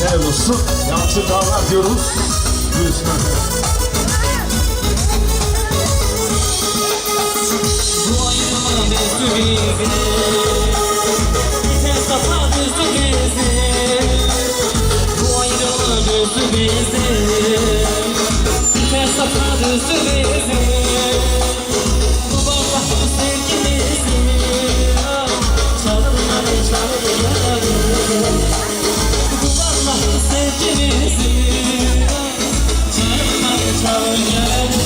Evet dostum, Yalçın Dağlar diyoruz. Buyursunlar. Bu ayrıma bezdi bizi, bir safa düzdü bizi. Bu ayrıma bezdi bizi, bir safa düzdü bizi. Bu bambaşka sevgimizi çalınmadı, çalınmadı. Bu bambaşka sevgimizi çalınmadı, çalınmadı.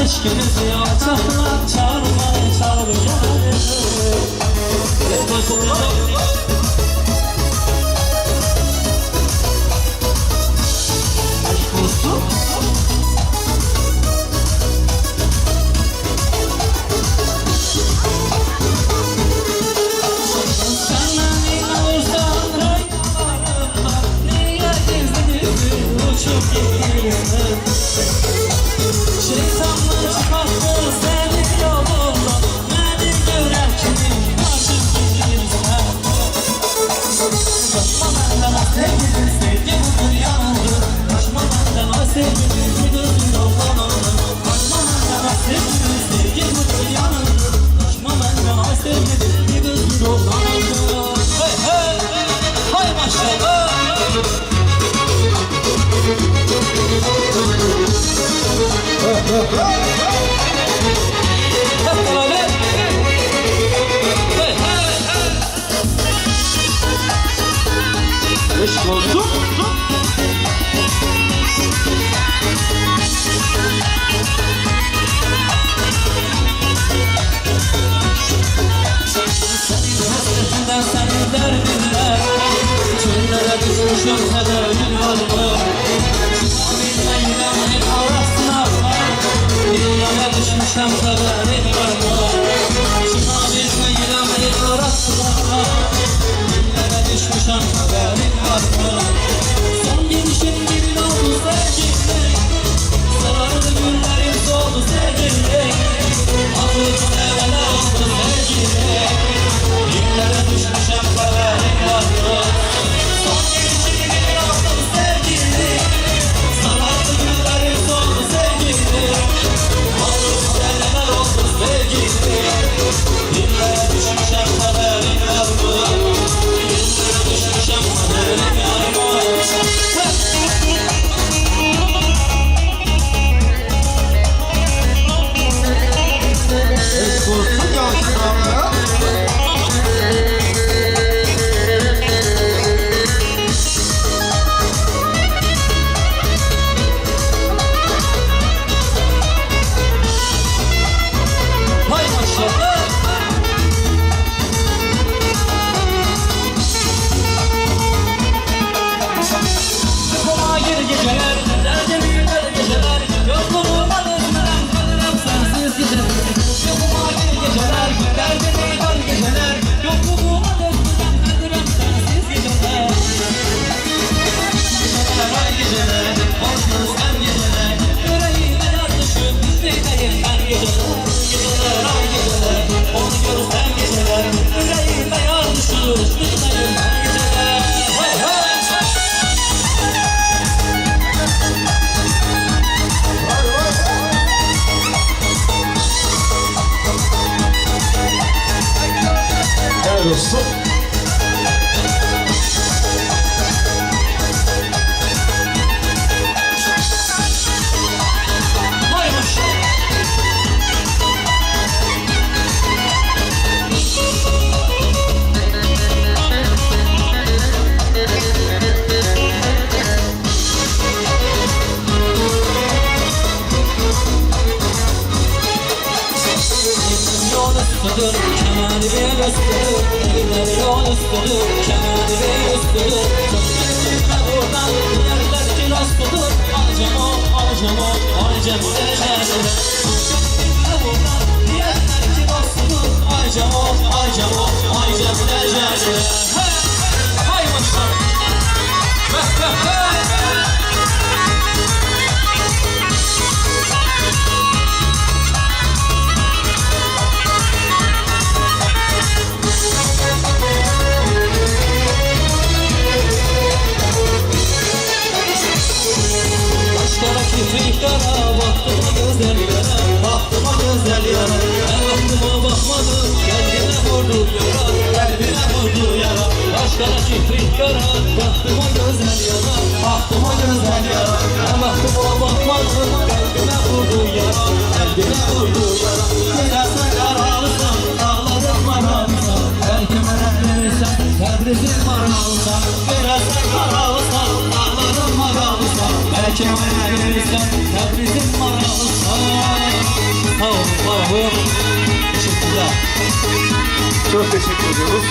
Eşkimizi alçaklar, çağırma, çağırma. Aşk olsun. Senden olursan raylarımda, niye gizli uçup gidiyorsun? Şeytanlar çıkarttı seni yolundan, beni görerken aşık gidiyorsun. Kaçma benden o sevgili, sevgi budur yanıldı. Kaçma benden o sevgili, budur yollanıldı. Kaçma benden o sevgili, sevgi budur yanıldı. Kaçma benden o sevgili, budur yollanıldı. Hey hey hey, hay maşallah. Hep beraber. Hey hey hey. Aşk olsun. Senin hasretinden, senin derdinden çöllere düşmüşüm, sebebin var mı? Çıkabilme yüreğin arasına var, dünyaya düşmüşüm, sebebin var mı? Çıkabilme yüreğin arasına var, dünyaya düşmüşüm, sebebin var mı? Son gidişin gibi oldu sevgili, sarardı günlerim soldu sevgili. Ağzımın evine oldu sevgili, dünyaya düşmüşüm, sebebin var mı? Son gidişin gibi oldu sevgili, sarardı günlerim soldu sevgili. Ağzımın evine oldu sevgili, dünyaya düşmüşüm, sebebin var mı? Dünyaya düşmüşüm, sebebin var mı? Aşk olsun Yalçın Dağlar. Hay maşallah. Yokuma gir geceler, derde büyüler geceler. Yokluğuma dönmeden kalırım sensiz giderim. Yokuma gir geceler, derde büyüler geceler. Yokluğuma dönmeden kalırım sensiz giderim. Geceler ay geceler, korkuyorsan geceler. Yüreğime yar düşüp bizdeyim ben geceler. Geceler ay geceler, korkuyorsan geceler. Yüreğime yar düşüp bizdeyim ben geceler. Hey hey! Evet dostum. Hay maşallah. Yol üstüdür, kemer bir üstüdür. Eller yol üstüdür, kemer bir üstüdür. Çok geçirme buradan, yerler kilostudur. güzel yara, baktıma güzel yara. Ben baktıma bakmadım, kalbime vurdu yara, kalbime vurdu yara. Başkana çiftlik yara, baktıma güzel yara, baktıma güzel yara. Ben baktıma bakmadım, kalbime vurdu yara, kalbime vurdu yara. Girersen yaralısan, dağlarım maramsan, belki bana verirsen, Tebriz'in maramsan. Girersen yaralısan, dağlarım maramsan, belki bana verirsen, Tebriz'in maramsan. Sağ olun, sağ olun. Teşekkürler. Çok teşekkür ediyoruz.